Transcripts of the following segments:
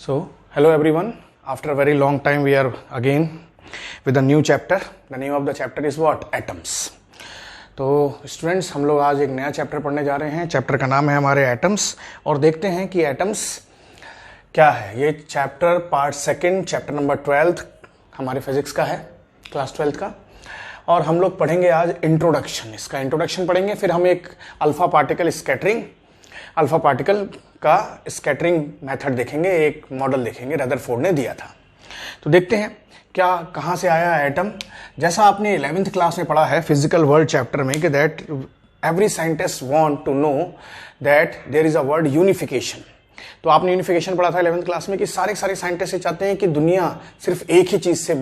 So, hello everyone. After a very long time, we are again with a new chapter. The name of the chapter is what? Atoms. तो students, हम लोग आज एक नया chapter पढ़ने जा रहे हैं. चैप्टर का नाम है हमारे एटम्स, और देखते हैं कि एटम्स क्या है. ये chapter part second, chapter number 12 हमारे फिजिक्स का है, क्लास 12 का. और हम लोग पढ़ेंगे आज इंट्रोडक्शन. इसका इंट्रोडक्शन पढ़ेंगे, फिर हम एक alpha particle scattering, alpha particle का स्कैटरिंग मेथड देखेंगे, एक मॉडल देखेंगे रदरफोर्ड ने दिया था. तो देखते हैं क्या कहाँ से आया एटम. जैसा आपने 11th क्लास में पढ़ा है फिजिकल वर्ल्ड चैप्टर में कि that every scientist want to know that there is a word unification. तो आपने यूनिफिकेशन पढ़ा था 11th क्लास में कि सारे साइंटिस्ट ये चाहते हैं कि दुनिया सिर्फ एक ही चीज से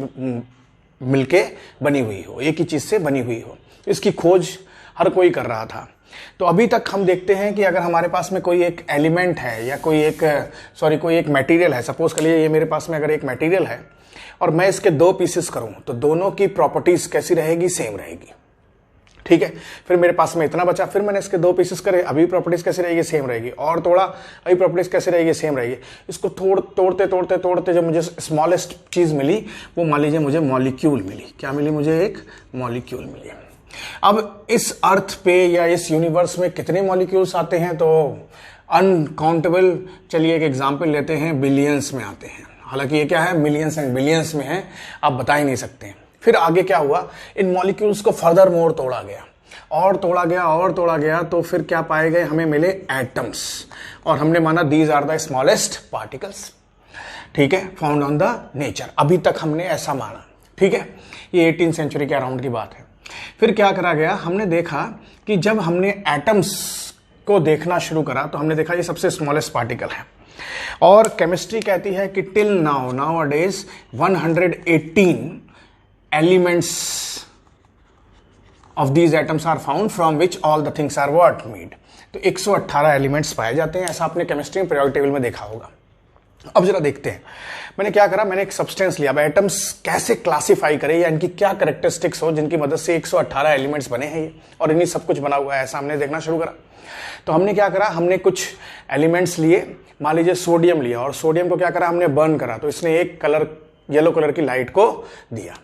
मिलके बनी हुई हो, एक ही चीज से बनी हुई हो. इसकी खोज हर कोई कर रहा था. तो अभी तक हम देखते हैं कि अगर हमारे पास में कोई एक एलिमेंट है या कोई एक मटेरियल है, सपोज करिए ये मेरे पास में अगर एक मटेरियल है और मैं इसके दो पीसेस करूं तो दोनों की प्रॉपर्टीज कैसी रहेगी? सेम रहेगी. ठीक है. फिर मेरे पास में इतना बचा, फिर मैंने इसके दो पीसेस करे, अभी प्रॉपर्टीज कैसी रहेगी? सेम रहेगी. और तोड़ा, अभी प्रॉपर्टीज कैसी रहेगी? सेम रहेगी. इसको तोड़ते जब मुझे स्मॉलेस्ट चीज मिली, वो मान लीजिए मुझे मॉलिक्यूल मिली. क्या मिली? मुझे एक मॉलिक्यूल मिली. अब इस अर्थ पे या इस यूनिवर्स में कितने मॉलिक्यूल्स आते हैं? तो अनकाउंटेबल. चलिए एक एग्जांपल लेते हैं, बिलियंस में आते हैं. हालांकि ये क्या है? मिलियंस एंड बिलियंस में है, आप बता ही नहीं सकते. फिर आगे क्या हुआ? इन मॉलिक्यूल्स को फर्दर मोर तोड़ा गया और तोड़ा गया तो फिर क्या पाए गए? हमें मिले एटम्स. और हमने माना these are the smallest particles. ठीक है, फाउंड ऑन द नेचर. अभी तक हमने ऐसा माना. ठीक है, ये 18th सेंचुरी के अराउंड की बात है. फिर क्या करा गया? हमने देखा कि जब हमने एटम्स को देखना शुरू करा तो हमने देखा ये सबसे स्मॉलेस्ट पार्टिकल है. और केमिस्ट्री कहती है कि till nowadays 118 elements of these atoms are found from which all the things are what made. तो 118 एलिमेंट्स पाए जाते हैं. ऐसा आपने केमिस्ट्री में पीरियोडिक टेबल में देखा होगा. अब जरा देखते हैं. मैंने क्या करा? मैंने एक सब्सटेंस लिया. अब एटम्स कैसे क्लासिफाई करें या इनकी क्या कैरेक्टरिस्टिक्स हो जिनकी मदद से 118 एलिमेंट्स बने हैं ये, और इन्हीं सब कुछ बना हुआ है, ऐसा हमने देखना शुरू करा. तो हमने क्या करा? हमने कुछ एलिमेंट्स लिए. मान लीजिए सोडियम लिया, और सोडियम को क्या करा? हमने बर्न करा. तो इसने एक कलर, येलो कलर की लाइट को दिया.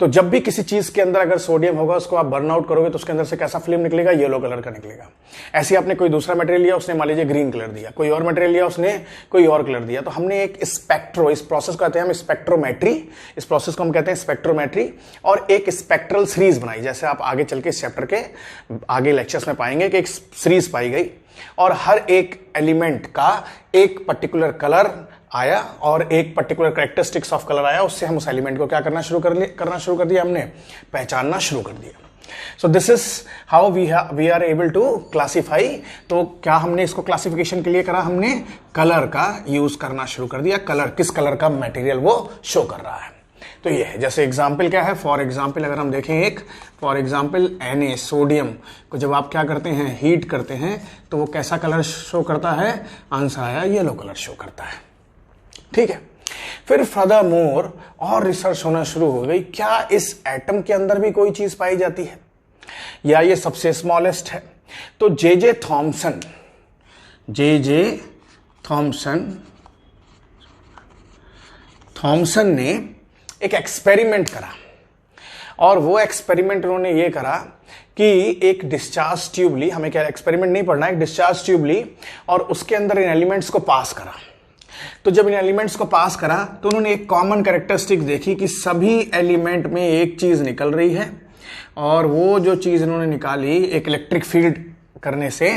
तो जब भी किसी चीज के अंदर अगर सोडियम होगा, उसको आप बर्न आउट करोगे तो उसके अंदर से कैसा फिल्म निकलेगा? येलो कलर का निकलेगा. ऐसे आपने कोई दूसरा मटेरियल लिया, उसने मान लीजिए ग्रीन कलर दिया. कोई और मटेरियल लिया, उसने कोई और कलर दिया. तो हमने एक स्पेक्ट्रो, इस प्रोसेस को कहते हैं हम स्पेक्ट्रोमेट्री. इस प्रोसेस को हम कहते हैं स्पेक्ट्रोमेट्री. और एक स्पेक्ट्रल सीरीज बनाई. जैसे आप आगे चल के इस चैप्टर के आगे लेक्चर्स में पाएंगे कि एक सीरीज पाई गई और हर एक एलिमेंट का एक पर्टिकुलर कलर आया और एक पर्टिकुलर कैरेक्टरिस्टिक्स ऑफ कलर आया. उससे हम उस एलिमेंट को क्या करना शुरू कर दिया? हमने पहचानना शुरू कर दिया. So this is how we are able to classify. तो क्या हमने इसको क्लासिफिकेशन के लिए करा? हमने कलर का यूज करना शुरू कर दिया. कलर, किस कलर का मटेरियल वो शो कर रहा है. तो ये है. जैसे एग्जाम्पल क्या है? फॉर एग्जाम्पल अगर हम देखें एक, फॉर एग्जाम्पल Na, सोडियम को जब आप क्या करते हैं? हीट करते हैं तो वो कैसा कलर शो करता है? आंसर आया, येलो कलर शो करता है. ठीक है. फिर फर्दर मोर और रिसर्च होना शुरू हो गई. क्या इस एटम के अंदर भी कोई चीज पाई जाती है या ये सबसे स्मॉलेस्ट है? तो जे थॉमसन ने एक एक्सपेरिमेंट करा. और वो एक्सपेरिमेंट उन्होंने ये करा कि एक डिस्चार्ज ट्यूब ली. हमें क्या एक्सपेरिमेंट नहीं पढ़ना है, एक डिस्चार्ज ट्यूब ली और उसके अंदर इन एलिमेंट्स को पास करा. तो जब इन एलिमेंट्स को पास करा तो उन्होंने एक कॉमन कैरेक्टरिस्टिक देखी कि सभी एलिमेंट में एक चीज निकल रही है. और वो जो चीज इन्होंने निकाली एक इलेक्ट्रिक फील्ड करने से,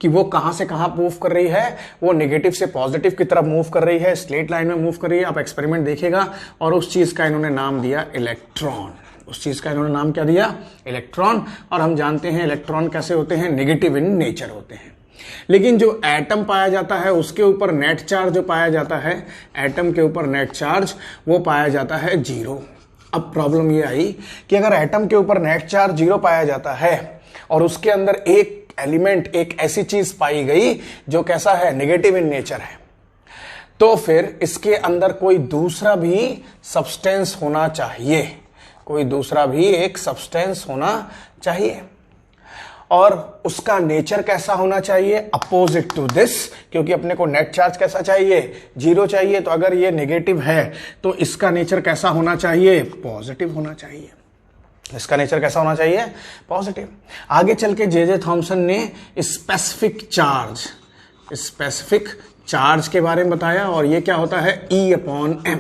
कि वो कहां से कहां मूव कर रही है? वो नेगेटिव से पॉजिटिव की तरफ मूव कर रही है, स्ट्रेट लाइन में मूव कर रही है. आप एक्सपेरिमेंट देखिएगा. और उस चीज का इन्होंने नाम दिया इलेक्ट्रॉन. उस चीज का इन्होंने नाम क्या दिया? इलेक्ट्रॉन. और हम जानते हैं इलेक्ट्रॉन कैसे होते हैं? नेगेटिव इन नेचर होते हैं. लेकिन जो एटम पाया जाता है उसके ऊपर नेट चार्ज जो पाया जाता है, एटम के ऊपर नेट चार्ज वो पाया जाता है 0. अब प्रॉब्लम ये आई कि अगर एटम के ऊपर नेट चार्ज 0 पाया जाता है और उसके अंदर एक एलिमेंट, एक ऐसी चीज पाई गई जो कैसा है? नेगेटिव इन नेचर है, तो फिर इसके अंदर कोई दूसरा भी सब्सटेंस होना चाहिए. कोई दूसरा भी एक सब्सटेंस होना चाहिए. और उसका नेचर कैसा होना चाहिए, अपोजिट टू दिस, क्योंकि अपने को नेट चार्ज कैसा चाहिए, 0 चाहिए। तो अगर ये नेगेटिव है तो इसका नेचर कैसा होना चाहिए, पॉजिटिव होना चाहिए। इसका नेचर कैसा होना चाहिए, पॉजिटिव। आगे चल के जे थॉमसन ने स्पेसिफिक चार्ज के बारे में बताया, और ये क्या होता है, E/m,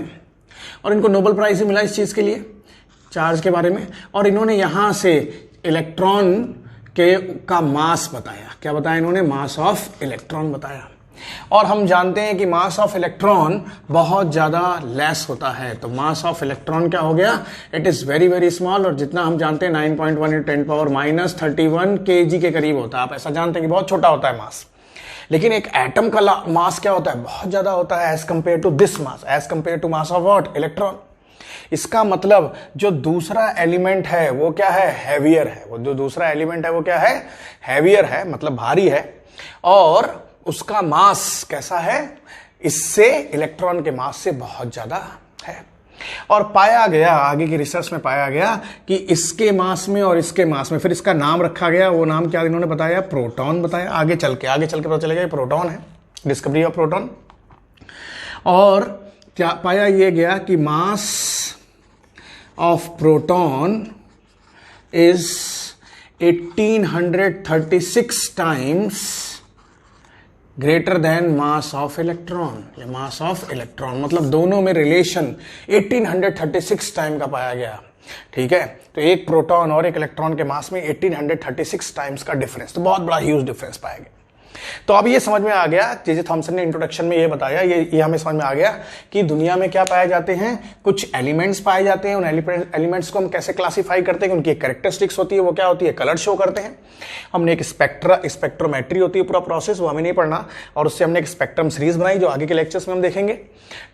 और इनको नोबेल प्राइज भी मिला इस चीज के लिए, चार्ज के बारे में। और इन्होंने यहां से इलेक्ट्रॉन का मास बताया। क्या बताया इन्होंने, मास ऑफ इलेक्ट्रॉन बताया। और हम जानते हैं कि मास ऑफ इलेक्ट्रॉन बहुत ज्यादा लेस होता है, तो मास ऑफ इलेक्ट्रॉन क्या हो गया, it is very very small. और जितना हम जानते हैं 9.1 × 10⁻³ kg के करीब होता है। आप ऐसा जानते हैं कि बहुत छोटा होता है मास, लेकिन एक एटम का मास क्या होता है, बहुत ज्यादा होता है as compare to this mass, as compare to mass of what, electron. इसका मतलब जो दूसरा एलिमेंट है वो क्या है, हैवियर है। वो जो दूसरा एलिमेंट है वो क्या है, हैवियर है, मतलब भारी है, और उसका मास कैसा है, इससे इलेक्ट्रॉन के मास से बहुत ज्यादा है। और पाया गया, आगे की रिसर्च में पाया गया कि इसके मास में और इसके मास में, फिर इसका नाम रखा गया। वो नाम क्या इन्होंने बताया, प्रोटॉन बताया। आगे चल के पता चलेगा ये प्रोटॉन है, डिस्कवरी ऑफ प्रोटॉन। और क्या पाया ये गया कि mass of proton is 1836 times greater then mass of electron, या मास ऑफ इलेक्ट्रॉन, मतलब दोनों में रिलेशन 1836 टाइम का पाया गया। ठीक है, तो एक प्रोटॉन और एक इलेक्ट्रॉन के मास में 1836 टाइम्स का डिफरेंस, तो बहुत बड़ा ह्यूज डिफरेंस पाया गया। तो अब ये समझ में आ गया, जे थॉमसन ने इंट्रोडक्शन में ये बताया, ये हमें समझ में आ गया कि दुनिया में क्या पाए जाते हैं, कुछ एलिमेंट्स पाए जाते हैं। उन एलिमेंट्स को हम कैसे क्लासिफाई करते हैं, उनकी एक कैरेक्टरिस्टिक्स होती है, वो क्या होती है, कलर शो करते हैं। हमने एक स्पेक्ट्रोमेट्री होती है पूरा प्रोसेस, वो हमें नहीं पढ़ना, और उससे हमने एक स्पेक्ट्रम सीरीज बनाई जो आगे के लेक्चर्स में हम देखेंगे।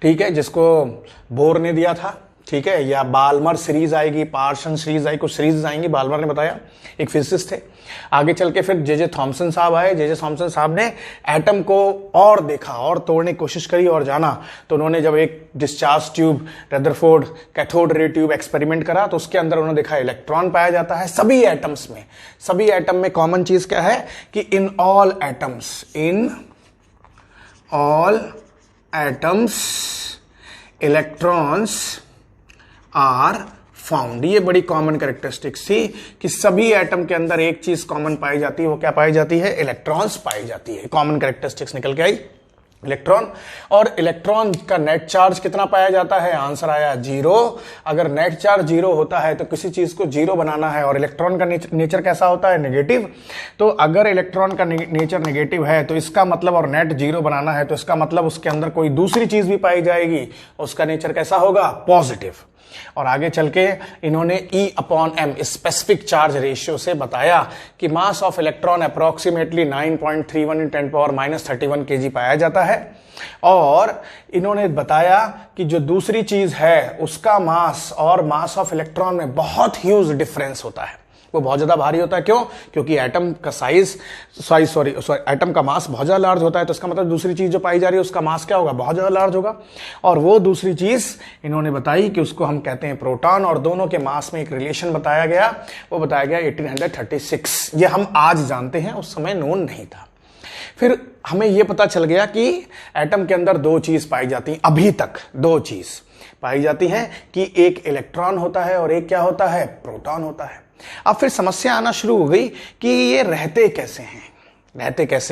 ठीक है, जिसको बोर ने दिया था, ठीक है, या बाल्मर सीरीज आएगी, पार्सन सीरीज आएगी, कुछ सीरीज आएंगी, बाल्मर ने बताया, एक फिजिसिस्ट थे। आगे चल के फिर जे थॉमसन साहब आए। जे थॉमसन साहब ने एटम को और देखा और तोड़ने की कोशिश करी और जाना। तो उन्होंने जब एक discharge tube, Rutherford cathode ray tube experiment करा, तो उसके अंदर उन्होंने देखा इलेक्ट्रॉन पाया जाता है सभी एटम्स में। सभी एटम में कॉमन चीज क्या है कि in all atoms electrons are found. ये बड़ी कॉमन कैरेक्टरिस्टिक्स थी कि सभी एटम के अंदर एक चीज कॉमन पाई जाती है, वो क्या पाई जाती है, इलेक्ट्रॉन्स पाई जाती है। कॉमन कैरेक्टरिस्टिक्स निकल के आई इलेक्ट्रॉन। और इलेक्ट्रॉन का नेट चार्ज कितना पाया जाता है, आंसर आया 0। अगर नेट चार्ज 0 होता है तो किसी चीज को 0 बनाना है, और इलेक्ट्रॉन का नेचर कैसा होता है, नेगेटिव। तो अगर इलेक्ट्रॉन का नेचर नेगेटिव है तो इसका मतलब, और नेट 0 बनाना है तो इसका मतलब उसके अंदर कोई दूसरी चीज भी पाई जाएगी, उसका नेचर कैसा होगा, पॉजिटिव। और आगे चल के इन्होंने E/m स्पेसिफिक चार्ज रेशियो से बताया कि mass of electron approximately 9.31 × 10⁻³ kg पाया जाता है। और इन्होंने बताया कि जो दूसरी चीज है उसका मास और मास ऑफ इलेक्ट्रॉन में बहुत ह्यूज डिफरेंस होता है, वो बहुत ज्यादा भारी होता है। क्यों? क्योंकि एटम का एटम का मास बहुत ज्यादा लार्ज होता है, तो इसका मतलब दूसरी चीज जो पाई जा रही है उसका मास क्या होगा, बहुत ज्यादा लार्ज होगा। और वो दूसरी चीज इन्होंने बताई कि उसको हम कहते हैं प्रोटॉन, और दोनों के मास में एक रिलेशन बताया गया, वो बताया गया 1836। ये हम आज जानते हैं, उस समय नोन नहीं था। फिर हमें यह पता चल गया कि एटम के अंदर दो चीज पाई जाती हैं, अभी तक दो चीज पाई जाती हैं कि एक इलेक्ट्रॉन होता है और एक क्या होता है, प्रोटॉन होता है। अब फिर समस्या आना शुरू हो गई कि ये रहते कैसे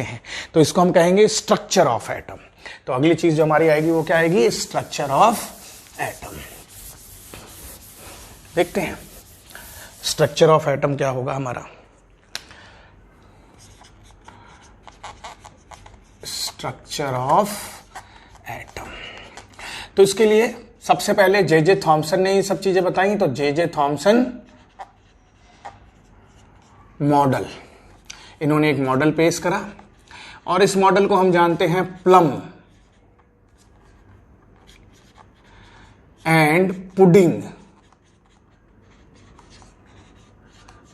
हैं, तो इसको हम कहेंगे स्ट्रक्चर ऑफ एटम। तो अगली चीज जो हमारी आएगी वो क्या आएगी, स्ट्रक्चर ऑफ एटम। देखते हैं स्ट्रक्चर ऑफ एटम क्या होगा हमारा। स्ट्रक्चर ऑफ एटम, तो इसके लिए सबसे पहले जे थॉमसन ने ये सब चीजें बताई। तो जे थॉमसन मॉडल, इन्होंने एक मॉडल पेश करा, और इस मॉडल को हम जानते हैं प्लम एंड पुडिंग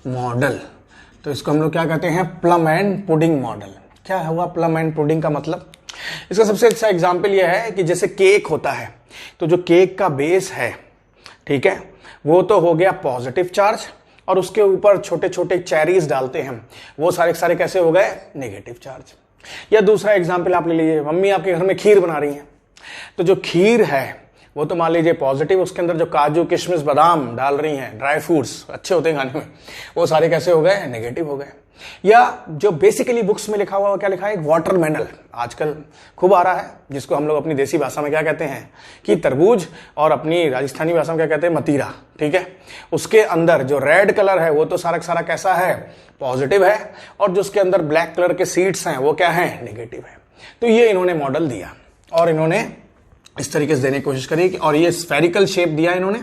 मॉडल। तो इसको हम लोग क्या कहते हैं, प्लम एंड पुडिंग मॉडल। क्या हुआ प्लम एंड पुडिंग का मतलब? इसका सबसे अच्छा एग्जांपल यह है कि जैसे केक होता है, तो जो केक का बेस है, ठीक है, वो तो हो गया पॉजिटिव चार्ज, और उसके ऊपर छोटे छोटे चेरीज डालते हैं, वो सारे सारे कैसे हो गए? Negative charge. या दूसरा एग्जाम्पल आप ले लीजिए, मम्मी आपके घर में खीर बना रही है, तो जो खीर है वो तो मान लीजिए पॉजिटिव, उसके अंदर जो काजू किशमिश बादाम डाल रही हैं, ड्राई फ्रूट्स अच्छे होते हैं खाने में, वो सारे कैसे हो गए? नेगेटिव हो गए। या जो बेसिकली बुक्स में लिखा हुआ क्या लिखा है? एक वाटरमेलन आजकल खूब आ रहा है, जिसको हम लोग अपनी देसी भाषा में क्या कहते हैं कि तरबूज, और अपनी राजस्थानी भाषा में क्या कहते हैं? मतीरा। ठीक है, उसके अंदर जो रेड कलर है वो तो सारा सारा कैसा है? पॉजिटिव है, और जो उसके अंदर ब्लैक कलर के सीड्स हैं वो क्या है? नेगेटिव है। तो ये इन्होंने मॉडल दिया और इन्होंने इस तरीके से देने की कोशिश करी, और ये स्फेरिकल शेप दिया इन्होंने।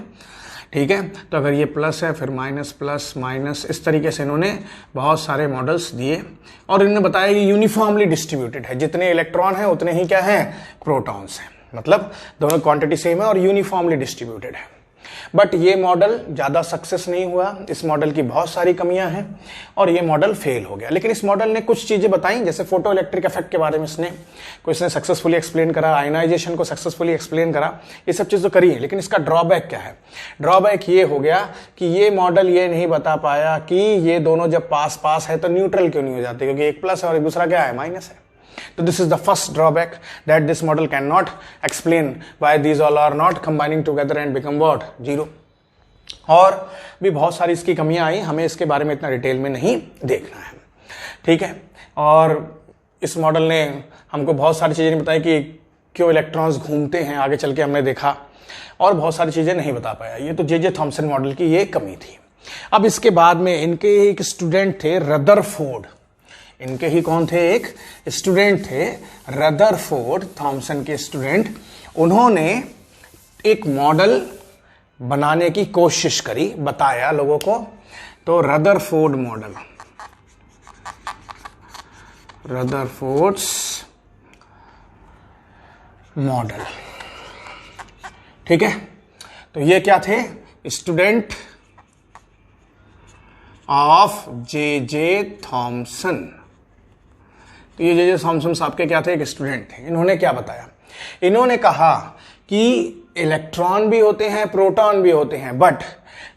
ठीक है, तो अगर ये प्लस है फिर माइनस प्लस माइनस, इस तरीके से इन्होंने बहुत सारे मॉडल्स दिए, और इन्होंने बताया कि यूनिफॉर्मली डिस्ट्रीब्यूटेड है, जितने इलेक्ट्रॉन है उतने ही क्या है? प्रोटॉन्स हैं। मतलब दोनों क्वांटिटी सेम है और यूनिफॉर्मली डिस्ट्रीब्यूटेड है। बट ये मॉडल ज़्यादा सक्सेस नहीं हुआ, इस मॉडल की बहुत सारी कमियां हैं और ये मॉडल फेल हो गया। लेकिन इस मॉडल ने कुछ चीज़ें बताई, जैसे फोटो इलेक्ट्रिक इफेक्ट के बारे में इसने सक्सेसफुली एक्सप्लेन करा, आयनाइजेशन को सक्सेसफुली एक्सप्लेन करा, ये सब चीज़ तो करी है। लेकिन इसका ड्रॉबैक क्या है? ड्रॉबैक ये हो गया कि ये मॉडल ये नहीं बता पाया कि ये दोनों जब पास पास है तो न्यूट्रल क्यों नहीं हो जाते, क्योंकि एक प्लस है और एक दूसरा क्या है? माइनस है। So this is the first drawback that this model cannot explain why these all are not combining together and become what? Zero. और भी बहुत सारी इसकी कमियां आई, हमें इसके बारे में इतना डिटेल में नहीं देखना है। ठीक है, और इस मॉडल ने हमको बहुत सारी चीजें बताई कि क्यों इलेक्ट्रॉन्स घूमते हैं, आगे चल के हमने देखा, और बहुत सारी चीजें नहीं बता पाया। ये तो जे थॉमसन मॉडल की ये कमी थी। अब इसके बाद में इनके एक स्टूडेंट थे रदरफोर्ड, इनके ही कौन थे? एक स्टूडेंट थे रदरफोर्ड, थॉमसन के स्टूडेंट। उन्होंने एक मॉडल बनाने की कोशिश करी, बताया लोगों को, तो रदरफोर्ड मॉडल, रदरफोर्ड्स मॉडल। ठीक है, तो ये क्या थे? Student of J Thomson. तो ये जे थॉमसन साहब के क्या थे? एक स्टूडेंट थे। इन्होंने क्या बताया? इन्होंने कहा कि इलेक्ट्रॉन भी होते हैं, प्रोटॉन भी होते हैं, बट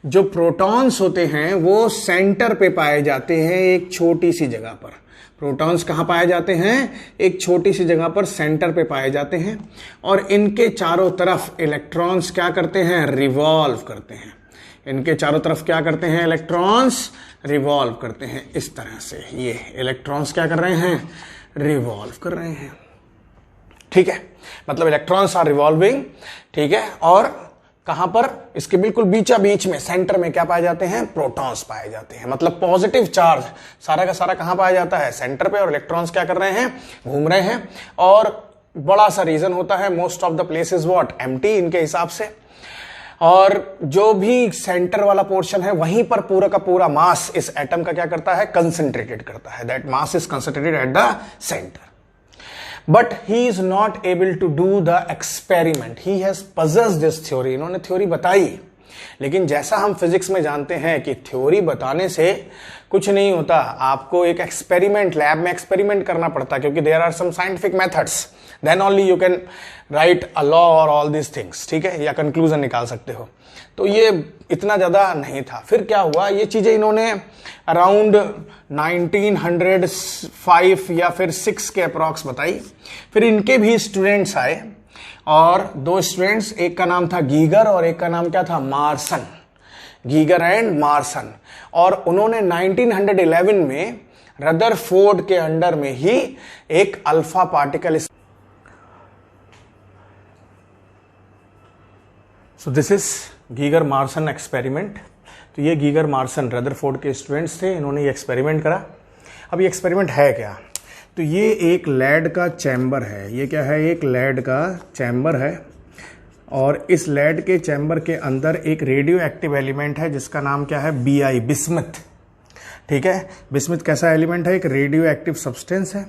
जो प्रोटॉन्स होते हैं वो सेंटर पे पाए जाते हैं, एक छोटी सी जगह पर। प्रोटॉन्स कहाँ पाए जाते हैं? एक छोटी सी जगह पर सेंटर पे पाए जाते हैं, और इनके चारों तरफ इलेक्ट्रॉन्स क्या करते हैं? रिवॉल्व करते हैं। इनके चारों तरफ क्या करते हैं? इलेक्ट्रॉन्स रिवॉल्व करते हैं। इस तरह से ये इलेक्ट्रॉन्स क्या कर रहे हैं? रिवॉल्व कर रहे हैं। ठीक है, मतलब इलेक्ट्रॉन्स आर रिवॉल्विंग। ठीक है, और कहां पर? इसके बिल्कुल बीचा बीच में सेंटर में क्या पाए जाते हैं? प्रोटॉन्स पाए जाते हैं। मतलब पॉजिटिव चार्ज सारा का सारा कहां पाया जाता है? सेंटर पे, और इलेक्ट्रॉन्स क्या कर रहे हैं? घूम रहे हैं। और बड़ा सा रीजन होता है, most of the places what? Empty, इनके हिसाब से। और जो भी सेंटर वाला पोर्शन है वहीं पर पूरा का पूरा मास इस एटम का क्या करता है? कंसंट्रेटेड करता है। That mass is concentrated at the centre. But he is not able to do the experiment, he has possessed this theory. इन्होंने थ्योरी बताई, लेकिन जैसा हम फिजिक्स में जानते हैं कि थ्योरी बताने से कुछ नहीं होता, आपको एक एक्सपेरिमेंट, लैब में एक्सपेरिमेंट करना पड़ता, क्योंकि there are some scientific methods, then only you can write a law और ऑल दीज थिंग्स। ठीक है, या कंक्लूजन निकाल सकते हो। तो ये इतना ज्यादा नहीं था। फिर क्या हुआ? ये चीजें इन्होंने अराउंड 1905 या फिर 6 के अप्रॉक्स बताई। फिर इनके भी स्टूडेंट्स आए, और दो स्टूडेंट्स, एक का नाम था गीगर और एक का नाम क्या था? मार्सन। Geiger and Marsden. और उन्होंने 1911 में रदरफोर्ड के अंडर में ही एक alpha particle, so this is Geiger Marsons experiment. तो ये गीगर मार्सन रदरफोर्ड के स्टूडेंट्स थे, इन्होंने ये एक्सपेरिमेंट करा। अब ये एक्सपेरिमेंट है क्या? तो ये एक लेड का चैम्बर है। ये क्या है? एक लेड का चैम्बर है, और इस लेड के चैम्बर के अंदर एक रेडियो एक्टिव एलिमेंट है जिसका नाम क्या है? BI, bismuth. ठीक है, बिस्मथ कैसा एलिमेंट है? एक रेडियो एक्टिव सब्सटेंस है।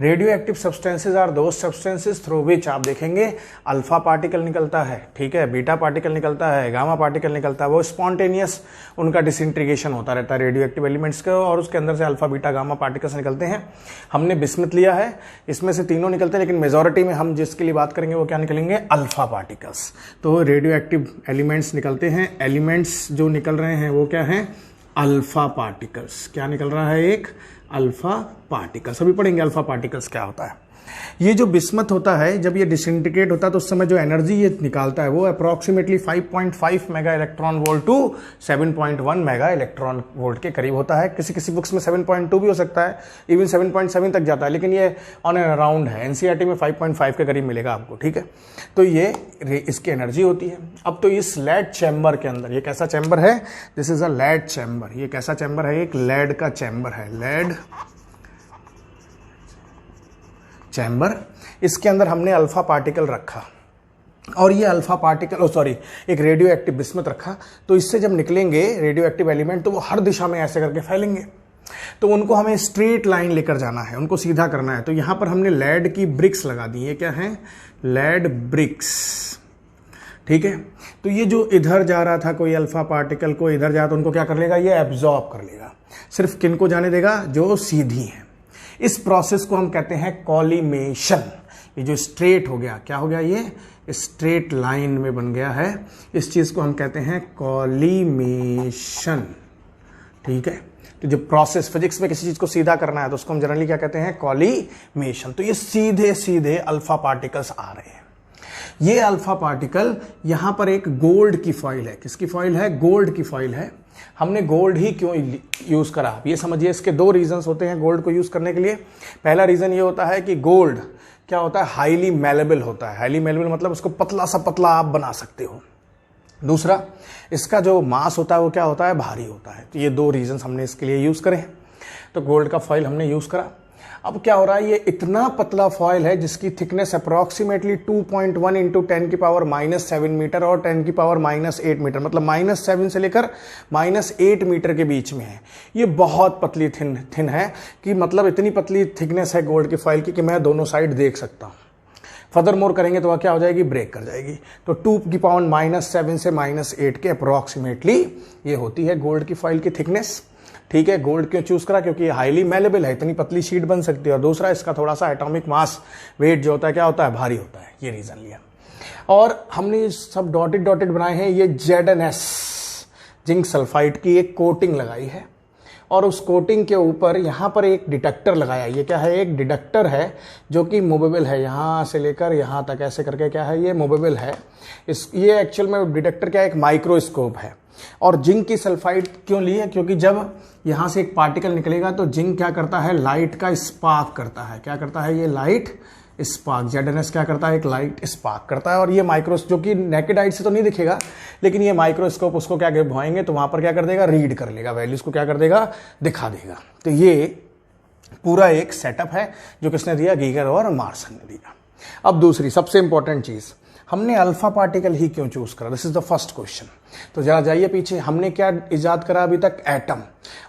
Radioactive substances are those substances through which आप देखेंगे अल्फा पार्टिकल निकलता है, ठीक है, बीटा पार्टिकल निकलता है, गामा पार्टिकल निकलता है। वो स्पॉन्टेनियस उनका डिसइंटीग्रेशन होता रहता है रेडियो एक्टिव एलिमेंट्स का, और उसके अंदर से अल्फा बीटा गामा पार्टिकल्स निकलते हैं। हमने बिस्मथ लिया है, इसमें से तीनों निकलते हैं, लेकिन मेजोरिटी में हम जिसके लिए बात करेंगे वो क्या निकलेंगे? Alpha particles. तो रेडियो एक्टिव एलिमेंट्स निकलते हैं। एलिमेंट्स जो निकल रहे हैं वो क्या हैं? Alpha particles. क्या निकल रहा है? एक अल्फा पार्टिकल्स। अभी पढ़ेंगे अल्फा पार्टिकल्स क्या होता है। ये जो बिस्मथ होता है जब ये डिसइंटीग्रेट होता है तो उस समय जो एनर्जी ये निकालता है वो approximately 5.5 mega electron volt to 7.1 mega electron volt के करीब होता है। किसी किसी बुक्स में 7.2 भी हो सकता है, इवन 7.7 तक जाता है, लेकिन ये ऑन एंड अराउंड है। एनसीईआरटी में 5.5 के करीब मिलेगा आपको, ठीक है। तो ये इसकी एनर्जी होती है। अब तो इस लेड चैम्बर के अंदर, ये कैसा चैम्बर है? This is a lead chamber. ये कैसा चैम्बर है? एक लेड का चैम्बर है, लेड चैम्बर। इसके अंदर हमने अल्फा पार्टिकल रखा और ये अल्फा पार्टिकल एक रेडियो एक्टिव बिस्मथ रखा। तो इससे जब निकलेंगे रेडियो एक्टिव एलिमेंट तो वो हर दिशा में ऐसे करके फैलेंगे। तो उनको हमें स्ट्रेट लाइन लेकर जाना है, उनको सीधा करना है। तो यहां पर हमने लेड की ब्रिक्स लगा दी। ये क्या है? लेड ब्रिक्स, ठीक है। तो ये जो इधर जा रहा था कोई अल्फा पार्टिकल को इधर जा, तो उनको क्या कर लेगा? ये एब्जॉर्ब कर लेगा। सिर्फ किन को जाने देगा? जो सीधी है। इस प्रोसेस को हम कहते हैं कॉलिमेशन। ये जो स्ट्रेट हो गया, क्या हो गया? ये स्ट्रेट लाइन में बन गया है। इस चीज को हम कहते हैं कॉलिमेशन, ठीक है। तो जो प्रोसेस फिजिक्स में किसी चीज को सीधा करना है तो उसको हम जनरली क्या कहते हैं? कॉलिमेशन। तो ये सीधे सीधे अल्फा पार्टिकल्स आ रहे हैं। ये अल्फा पार्टिकल यहां पर एक गोल्ड की फॉइल है। किसकी फॉइल है? गोल्ड की फॉइल है। हमने गोल्ड ही क्यों यूज करा? आप ये समझिए, इसके दो रीजंस होते हैं गोल्ड को यूज करने के लिए। पहला रीजन ये होता है कि गोल्ड क्या होता है? हाईली मेलेबल होता है। हाईली मेलेबल मतलब उसको पतला सा पतला आप बना सकते हो। दूसरा, इसका जो मास होता है वो क्या होता है? भारी होता है। तो ये दो रीजंस हमने इसके लिए यूज करे। तो गोल्ड का फॉइल हमने यूज करा। अब क्या हो रहा है? ये इतना पतला फॉइल है जिसकी थिकनेस अप्रॉक्सीमेटली 2.1 इंटू 10 की पावर -7 मीटर और 10 की पावर -8 मीटर, मतलब -7 से लेकर -8 मीटर के बीच में है। ये बहुत पतली थिन है कि मतलब इतनी पतली थिकनेस है गोल्ड की फॉइल की कि मैं दोनों साइड देख सकता हूं। फर्दर मोर करेंगे तो वह क्या हो जाएगी? ब्रेक कर जाएगी। तो 2 की पावर -7 से -8 के अप्रॉक्सीमेटली ये होती है गोल्ड की फॉइल की थिकनेस, ठीक है। गोल्ड क्यों चूज करा? क्योंकि ये हाईली मेलेबल है, इतनी पतली शीट बन सकती है। और दूसरा, इसका थोड़ा सा एटॉमिक मास वेट जो होता है क्या होता है? भारी होता है। ये रीजन लिया। और हमने सब डॉटेड डॉटेड बनाए हैं। ये ZnS जिंक सल्फाइड की एक कोटिंग लगाई है और उस कोटिंग के ऊपर यहां पर एक डिटेक्टर लगाया। ये क्या है? एक डिटेक्टर है जो कि मूवेबल है। यहां से लेकर यहां तक ऐसे करके क्या है? ये मूवेबल है। ये एक्चुअल में डिटेक्टर क्या है? एक माइक्रोस्कोप है। और जिंक की सल्फाइड क्यों ली है? क्योंकि जब यहां से एक पार्टिकल निकलेगा तो जिंक क्या करता है? लाइट का स्पार्क करता है। क्या करता है? ये लाइट स्पार्क। ZnS क्या करता है? एक लाइट स्पार्क करता है। और ये जो कि नेकेड आइट से तो नहीं दिखेगा, लेकिन ये माइक्रोस्कोप उसको क्या घुमाएंगे तो वहां पर क्या कर देगा? रीड कर लेगा, वैल्यूज को क्या कर देगा? दिखा देगा। तो ये पूरा एक सेटअप है जो किसने दिया? गीगर और मार्सन ने दिया। अब दूसरी सबसे इंपॉर्टेंट चीज, हमने अल्फा पार्टिकल ही क्यों चूज करा? This is the first question. तो जरा जाइए पीछे। हमने क्या इजाद करा अभी तक? एटम।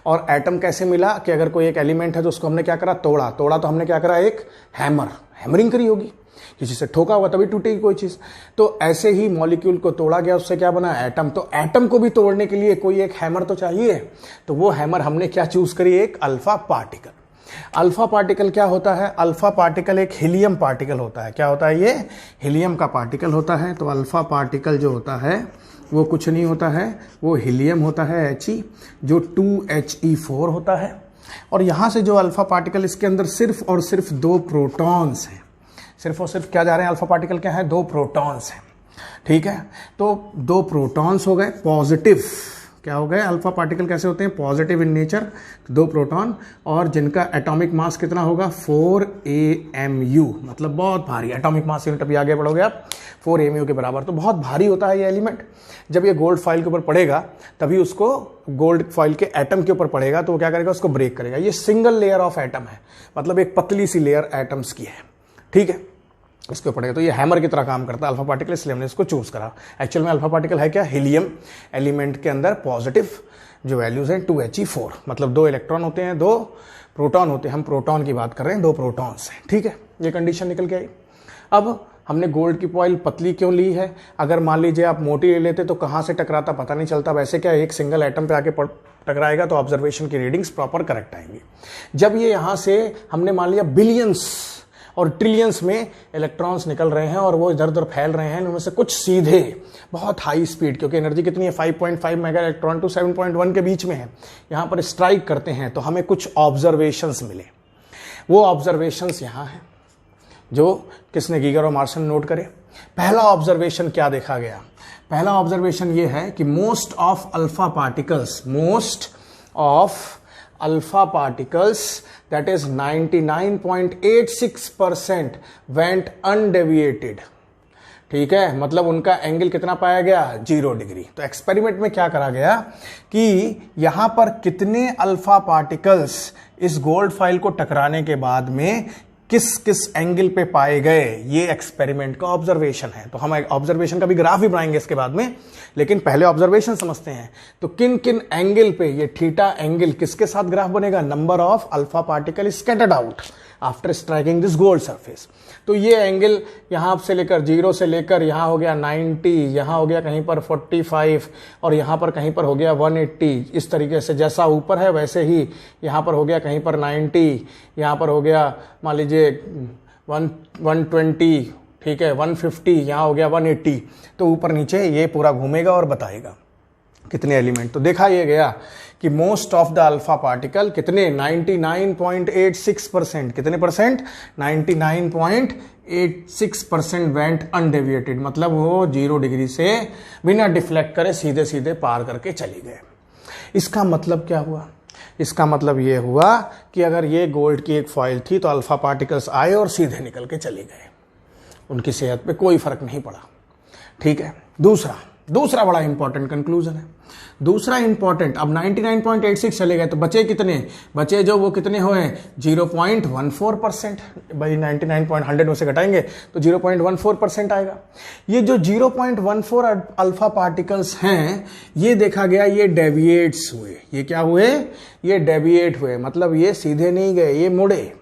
और एटम कैसे मिला? कि अगर कोई एक एलिमेंट है तो उसको हमने क्या करा? तोड़ा। तो हमने क्या करा? एक हैमरिंग करी होगी, किसी से ठोका होगा तभी टूटेगी कोई चीज। तो ऐसे ही मॉलिक्यूल को तोड़ा गया, उससे क्या बना? एटम। तो एटम को भी तोड़ने के लिए कोई एक हैमर तो चाहिए। तो वो हैमर हमने क्या चूज करी? एक अल्फा पार्टिकल। अल्फा पार्टिकल क्या होता है? अल्फा पार्टिकल एक हीलियम पार्टिकल होता है। क्या होता है? ये हीलियम का पार्टिकल होता है। तो अल्फा पार्टिकल जो होता है वो कुछ नहीं होता है, वो हीलियम होता है He, जो 2He4 होता है। और यहां से जो अल्फा पार्टिकल, इसके अंदर सिर्फ और सिर्फ 2 प्रोटॉन्स हैं। सिर्फ और सिर्फ क्या जा रहे हैं? अल्फा पार्टिकल क्या है? 2 प्रोटॉन्स हैं, ठीक है। तो 2 प्रोटॉन्स हो गए पॉजिटिव। क्या हो गए? अल्फा पार्टिकल कैसे होते हैं? Positive in nature. 2 प्रोटॉन और जिनका एटॉमिक मास कितना होगा? 4 AMU, मतलब बहुत भारी। एटॉमिक मास यूनिट अभी आगे बढ़ोगे आप, 4 AMU के बराबर। तो बहुत भारी होता है ये एलिमेंट। जब ये गोल्ड फॉइल के ऊपर पड़ेगा तभी उसको गोल्ड फॉइल के एटम के ऊपर पड़ेगा तो वो क्या करेगा? उसको ब्रेक करेगा। ये सिंगल लेयर ऑफ एटम है, मतलब एक पतली सी लेयर एटम्स की है, ठीक है। इसके ऊपर पड़ेगा तो ये हैमर की तरह काम करता है अल्फा पार्टिकल, इसलिए हमने इसको चूज करा। एक्चुअल में अल्फा पार्टिकल है क्या? हीलियम एलिमेंट के अंदर पॉजिटिव जो वैल्यूज हैं 2He4, मतलब 2 इलेक्ट्रॉन होते हैं, 2 प्रोटॉन होते हैं। हम प्रोटॉन की बात कर रहे हैं, 2 प्रोटॉन्स हैं, ठीक है। ये कंडीशन निकल के आई। अब हमने गोल्ड की फॉइल पतली क्यों ली है? अगर मान लीजिए आप मोटी ले लेते तो कहां से टकराता पता नहीं चलता। वैसे क्या एक सिंगल एटम पे आके टकराएगा तो ऑब्जर्वेशन की रीडिंग्स प्रॉपर करेक्ट आएंगी। जब ये यहां से हमने मान लिया बिलियंस और ट्रिलियंस में इलेक्ट्रॉन्स निकल रहे हैं और वो इधर उधर फैल रहे हैं। उनमें से कुछ सीधे बहुत हाई स्पीड, क्योंकि एनर्जी कितनी है 5.5 मेगा इलेक्ट्रॉन टू 7.1 के बीच में है, यहाँ पर स्ट्राइक करते हैं तो हमें कुछ ऑब्जर्वेशंस मिले। वो ऑब्जर्वेशंस यहाँ हैं जो किसने, गीगर और मार्शन नोट करे। पहला ऑब्जर्वेशन क्या देखा गया? पहला ऑब्जर्वेशन ये है कि most of alpha particles that is 99.86% went undeviated। ठीक है, मतलब उनका एंगल कितना पाया गया? 0 डिग्री। तो एक्सपेरिमेंट में क्या करा गया कि यहां पर कितने अल्फा पार्टिकल्स इस गोल्ड फाइल को टकराने के बाद में किस किस एंगल पे पाए गए, ये एक्सपेरिमेंट का ऑब्जर्वेशन है। तो हम ऑब्जर्वेशन का भी ग्राफ भी बनाएंगे इसके बाद में, लेकिन पहले ऑब्जर्वेशन समझते हैं। तो किन किन एंगल पे ये थीटा एंगल किसके साथ ग्राफ बनेगा? Number of alpha particle scattered out after striking this gold surface. तो ये एंगल यहां से लेकर 0 से लेकर यहां हो गया 90, यहां हो गया कहीं पर 45 और यहां पर कहीं पर हो गया 180। इस तरीके से जैसा ऊपर है वैसे ही यहां पर हो गया कहीं पर 90, यहां पर हो गया मान लीजिए 120, ठीक है 150, यहां हो गया 180। तो ऊपर नीचे ये पूरा घूमेगा और बताएगा कितने एलिमेंट। तो देखा ये गया कि most of the alpha particle कितने 99.86%, कितने परसेंट? 99.86% वेंट अनडेविएटेड, मतलब वो 0 डिग्री से बिना डिफ्लेक्ट करे सीधे सीधे पार करके चली गए। इसका मतलब क्या हुआ? इसका मतलब ये हुआ कि अगर ये गोल्ड की एक फॉइल थी तो अल्फा पार्टिकल्स आए और सीधे निकल के चले गए, उनकी सेहत पे कोई फर्क नहीं पड़ा। ठीक है, दूसरा बड़ा इंपॉर्टेंट कंक्लूजन है। दूसरा इंपॉर्टेंट, अब 99.86 चले गए तो बचे कितने? बचे जो वो कितने हुए? 0.14%। भाई 99.100 में से घटाएंगे तो 0.14% आएगा। ये जो 0.14 अल्फा पार्टिकल्स हैं, ये देखा गया ये डेविएट्स हुए। ये क्या हुए? ये डेविएट हुए, मतलब ये सीधे नहीं गए, ये मुड़े।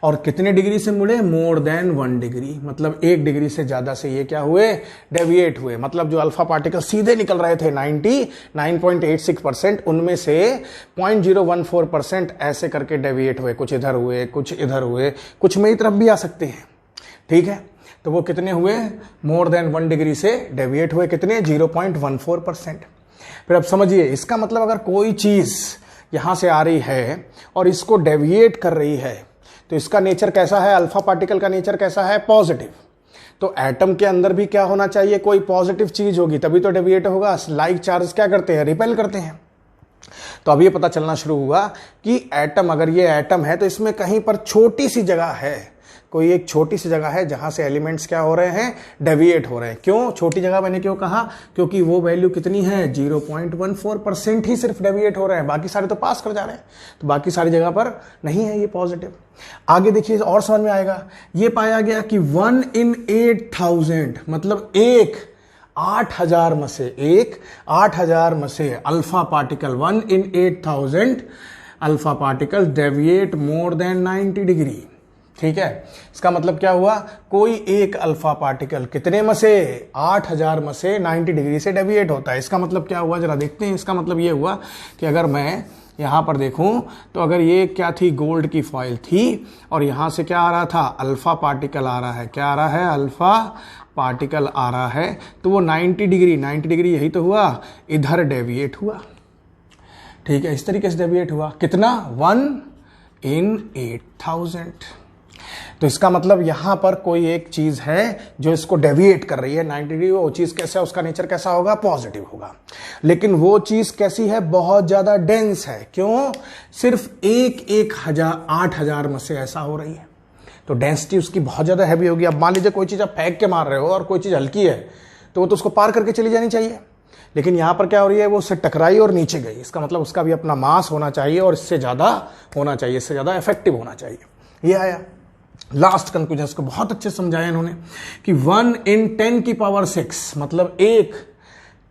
और कितने डिग्री से मुड़े? मोर देन 1 डिग्री, मतलब 1 डिग्री से ज्यादा से ये क्या हुए? डेविएट हुए। मतलब जो अल्फा पार्टिकल सीधे निकल रहे थे 99.86%, उनमें से 0.014% ऐसे करके डेविएट हुए, कुछ इधर हुए कुछ इधर हुए, कुछ मेरी तरफ भी आ सकते हैं। ठीक है, तो वो कितने हुए? मोर देन 1 डिग्री से डेविएट हुए, कितने? 0.14%। फिर अब समझिए, इसका मतलब अगर कोई चीज यहां से आ रही है और इसको डेविएट कर रही है तो इसका नेचर कैसा है? अल्फा पार्टिकल का नेचर कैसा है? पॉजिटिव। तो एटम के अंदर भी क्या होना चाहिए? कोई पॉजिटिव चीज होगी तभी तो डेविएट होगा। लाइक चार्ज क्या करते हैं? रिपेल करते हैं। तो अब ये पता चलना शुरू हुआ कि एटम, अगर ये एटम है तो इसमें कहीं पर छोटी सी जगह है, कोई एक छोटी सी जगह है जहां से एलिमेंट्स क्या हो रहे हैं? डेविएट हो रहे हैं। क्यों छोटी जगह मैंने क्यों कहा? क्योंकि वो वैल्यू कितनी है? 0.14% ही सिर्फ डेविएट हो रहे हैं, बाकी सारे तो पास कर जा रहे हैं। तो बाकी सारी जगह पर नहीं है ये पॉजिटिव। आगे देखिए और समझ में आएगा। ये पाया गया कि 1 in 8,000, मतलब 8,000 में से alpha particle 1 in 8,000 alpha particle deviate more than 90 degree. ठीक है, इसका मतलब क्या हुआ? कोई एक अल्फा पार्टिकल कितने में से? 8,000 में से 90 डिग्री से डेविएट होता है। इसका मतलब क्या हुआ? जरा देखते हैं। इसका मतलब ये हुआ कि अगर मैं यहां पर देखूं तो अगर ये क्या थी? गोल्ड की फॉइल थी और यहां से क्या आ रहा था? अल्फा पार्टिकल आ रहा है। क्या आ रहा है? अल्फा पार्टिकल आ रहा है। तो वो 90 डिग्री यही तो हुआ, इधर डेविएट हुआ। ठीक है, इस तरीके से डेविएट हुआ। कितना? 1 in 8,000। तो इसका मतलब यहां पर कोई एक चीज है जो इसको डेविएट कर रही है 90 डिग्री। वो चीज कैसा है? उसका नेचर कैसा होगा? पॉजिटिव होगा। लेकिन वो चीज कैसी है? बहुत ज्यादा डेंस है। क्यों? सिर्फ 8,000 में से ऐसा हो रही है, तो डेंसिटी उसकी बहुत ज्यादा हैवी होगी। अब मान लीजिए कोई चीज आप फेंक के मार रहे हो और कोई चीज हल्की है, तो वो तो उसको पार करके चली जानी चाहिए। लेकिन यहां पर क्या हो रही है? वो उससे टकराई और नीचे गई। इसका मतलब उसका भी अपना मास होना चाहिए और इससे ज्यादा होना चाहिए, इससे ज्यादा इफेक्टिव होना चाहिए। ये आया लास्ट कंक्लूजन को बहुत अच्छे समझाया इन्होंने कि 1 in 10⁶, मतलब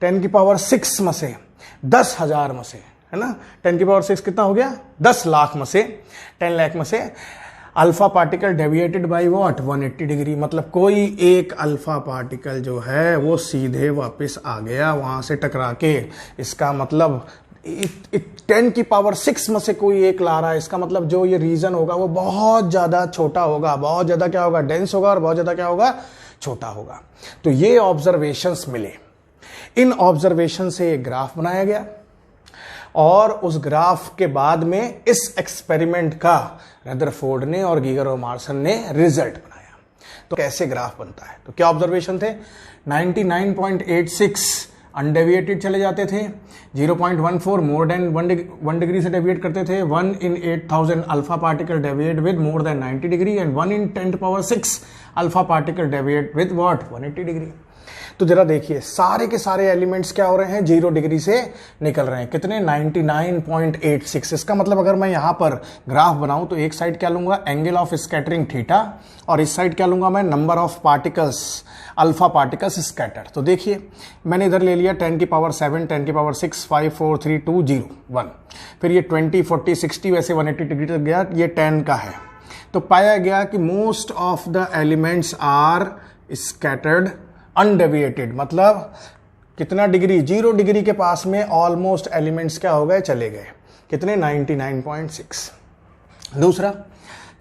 10⁶ में से 10,000 में से, है ना, 10⁶ कितना हो गया? 10 लाख में से, 10 लाख में से alpha particle deviated by what? 180 degree. मतलब कोई एक अल्फा पार्टिकल जो है वो सीधे वापस आ गया वहां से टकरा के। इसका मतलब 10 की पावर 6 में से कोई एक ला रहा है, इसका मतलब जो ये रीजन होगा वो बहुत ज्यादा छोटा होगा, बहुत ज्यादा क्या होगा, डेंस होगा, और बहुत ज्यादा क्या होगा, छोटा होगा। तो ये ऑब्जर्वेशंस मिले। इन ऑब्जर्वेशन से एक ग्राफ बनाया गया, और उस ग्राफ के बाद में इस एक्सपेरिमेंट का रदरफोर्ड ने और गीगर और मार्सन ने रिजल्ट बनाया। तो कैसे ग्राफ बनता है, तो क्या ऑब्जर्वेशन थे, 99.86 अनडेविएटेड चले जाते थे, 0.14 मोर देन 1 डिग्री से डेविएट करते थे, 1 in 8000 alpha particle deviate with more than 90 degree, and 1 in 10⁶ alpha particle deviate with what, 180 degree. तो जरा देखिए, सारे के सारे एलिमेंट्स क्या हो रहे हैं, 0 डिग्री से निकल रहे हैं। कितने, 99.86। इसका मतलब अगर मैं यहां पर ग्राफ बनाऊं तो एक साइड क्या लूंगा, एंगल ऑफ स्कैटरिंग थीटा, और इस साइड क्या लूंगा मैं, number of particles, alpha particles scatter. तो देखिए मैंने इधर ले लिया 10 की पावर 7, 10 की पावर 6, 5 4 3 2 0 1, फिर ये 20 40 60 वैसे 180 डिग्री तक गया, ये 10 का है। तो पाया गया कि most of the elements are scattered undeviated, मतलब कितना डिग्री, 0 डिग्री के पास में ऑलमोस्ट एलिमेंट्स क्या हो गए, चले गए। कितने, 99.6। दूसरा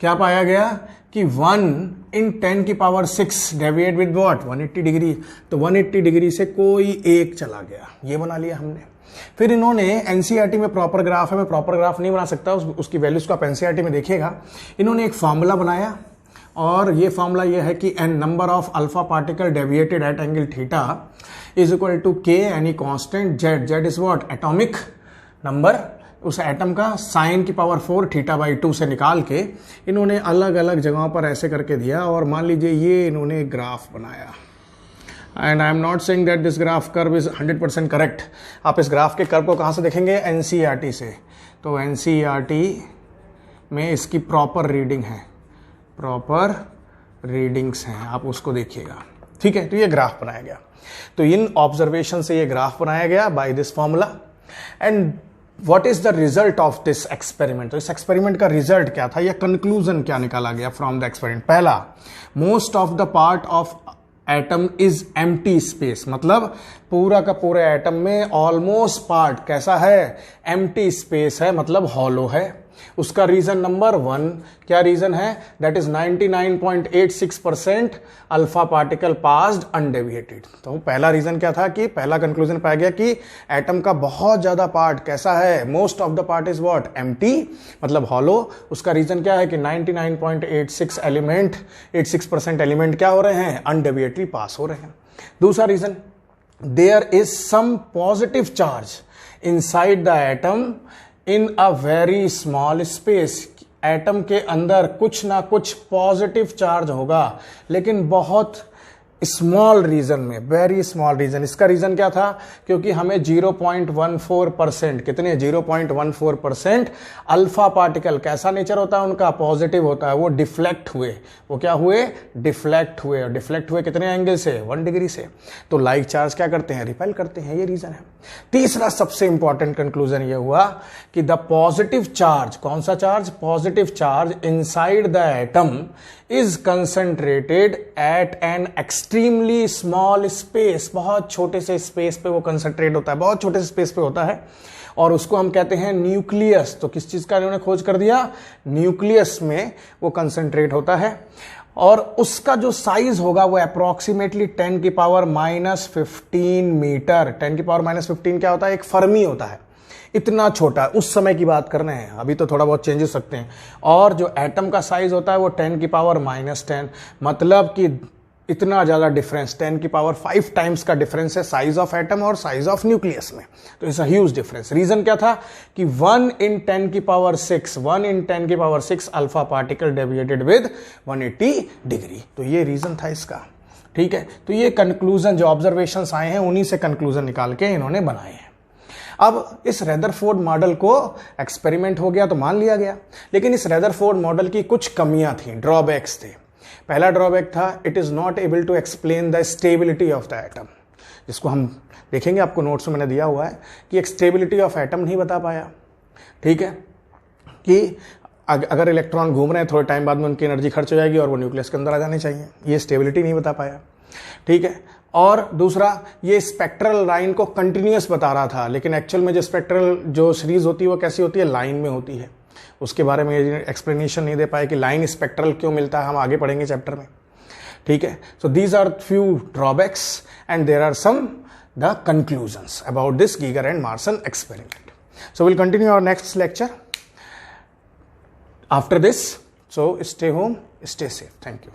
क्या पाया गया कि 1 in 10 की power 6 deviate with what, 180 degree. तो 180 डिग्री से कोई एक चला गया, ये बना लिया हमने। फिर इन्होंने एनसीईआरटी में प्रॉपर ग्राफ है, मैं प्रॉपर ग्राफ नहीं बना सकता, उसकी वैल्यूज को आप एनसीईआरटी में देखिएगा। इन्होंने एक फॉर्मूला बनाया, और ये फॉर्मूला ये है कि N number of alpha particle deviated at angle theta is equal to K any constant Z, Z is what, atomic number, उस एटम का साइन की पावर 4 θ/2 से निकाल के इन्होंने अलग अलग जगहों पर ऐसे करके दिया, और मान लीजिए ये इन्होंने ग्राफ बनाया। And I am not saying that this graph curve is 100% correct. आप इस ग्राफ के कर्व को कहाँ से देखेंगे, एनसीईआरटी से। तो एनसीईआरटी में इसकी प्रॉपर रीडिंग है, प्रॉपर रीडिंग्स हैं, आप उसको देखिएगा, ठीक है। तो ये ग्राफ बनाया गया, तो इन ऑब्जर्वेशन से ये ग्राफ बनाया गया by this formula. And what is the result of this experiment, तो इस एक्सपेरिमेंट का रिजल्ट क्या था, या कंक्लूजन क्या निकाला गया फ्रॉम द एक्सपेरिमेंट। पहला, most of the part of atom is empty space, मतलब पूरा का पूरा एटम में ऑलमोस्ट पार्ट कैसा है, एम्प्टी स्पेस है, मतलब हॉलो है। उसका रीजन नंबर 1 क्या रीजन है, that is 99.86% alpha particle passed undeviated. तो पहला रीजन क्या था, कि पहला कंक्लूजन पाया गया कि एटम का बहुत ज्यादा पार्ट कैसा है, most of the part is what, empty, मतलब हॉलो। उसका रीजन क्या है कि 86% एलिमेंट क्या हो रहे हैं, अनडेविएटली पास हो रहे हैं। दूसरा reason, there is some positive charge inside the atom in a very small space. Atom के अंदर कुछ ना कुछ पॉजिटिव चार्ज होगा, लेकिन बहुत स्मॉल रीजन में, वेरी स्मॉल रीजन। इसका रीजन क्या था, क्योंकि हमें 0.14%, कितने, 0.14% अल्फा पार्टिकल, कैसा नेचर होता है उनका, पॉजिटिव होता है, वो डिफ्लेक्ट हुए। वो क्या हुए, डिफ्लेक्ट हुए। और डिफ्लेक्ट हुए कितने एंगल से, 1 डिग्री से। तो लाइक चार्ज क्या करते हैं, रिपेल करते हैं, ये रीजन है। तीसरा सबसे इंपॉर्टेंट कंक्लूजन ये हुआ कि द पॉजिटिव चार्ज, कौन सा charge, positive charge inside the atom is concentrated at an extremely small space, बहुत छोटे से स्पेस पे वो कंसंट्रेट होता है, बहुत छोटे से स्पेस पे होता है, और उसको हम कहते हैं न्यूक्लियस। तो किस चीज का इन्होंने खोज कर दिया, न्यूक्लियस में वो कंसंट्रेट होता है, और उसका जो साइज होगा वो अप्रोक्सीमेटली 10 की पावर -15 मीटर। 10 की पावर -15 क्या होता है, एक फर्मी होता है, इतना छोटा, उस समय की बात कर रहे हैं, अभी तो थोड़ा बहुत चेंजेस सकते हैं। और जो एटम का साइज होता है वो 10 की पावर -10, मतलब कि इतना ज्यादा डिफरेंस, 10 की पावर 5 टाइम्स का डिफरेंस है साइज ऑफ एटम और साइज ऑफ न्यूक्लियस में। तो it's a huge difference. Reason क्या था कि 1 in 10 की power 6 alpha particle deviated with 180 degree. तो ये रीजन था इसका, ठीक है। तो ये कंक्लूजन, जो ऑब्जर्वेशंस आए हैं उन्हीं से कंक्लूजन निकाल के इन्होंने बनाए हैं। अब इस रदरफोर्ड मॉडल को एक्सपेरिमेंट हो गया तो मान लिया गया, लेकिन इस रदरफोर्ड मॉडल की कुछ कमियां थी, ड्रॉबैक्स थे। पहला ड्रॉबैक था, it is not able to explain the stability of the atom, जिसको हम देखेंगे, आपको नोट्स में मैंने दिया हुआ है कि एक स्टेबिलिटी ऑफ एटम नहीं बता पाया, ठीक है, कि अगर इलेक्ट्रॉन घूम रहे हैं थोड़े टाइम बाद में उनकी एनर्जी खर्च हो जाएगी और वो न्यूक्लियस के अंदर आ जाने चाहिए, ये स्टेबिलिटी नहीं बता पाया। ठीक है। और दूसरा, ये स्पेक्ट्रल लाइन को कंटिन्यूअस बता रहा था, लेकिन एक्चुअल में जो स्पेक्ट्रल जो सीरीज होती है वो कैसी होती है, लाइन में होती है। उसके बारे में एक्सप्लेनेशन नहीं दे पाए कि लाइन स्पेक्ट्रल क्यों मिलता है, हम आगे पढ़ेंगे चैप्टर में, ठीक है। So these are few drawbacks and there are some the conclusions about this Geiger and Marsden experiment. So we'll continue our next lecture after this. So stay home, stay safe. Thank you.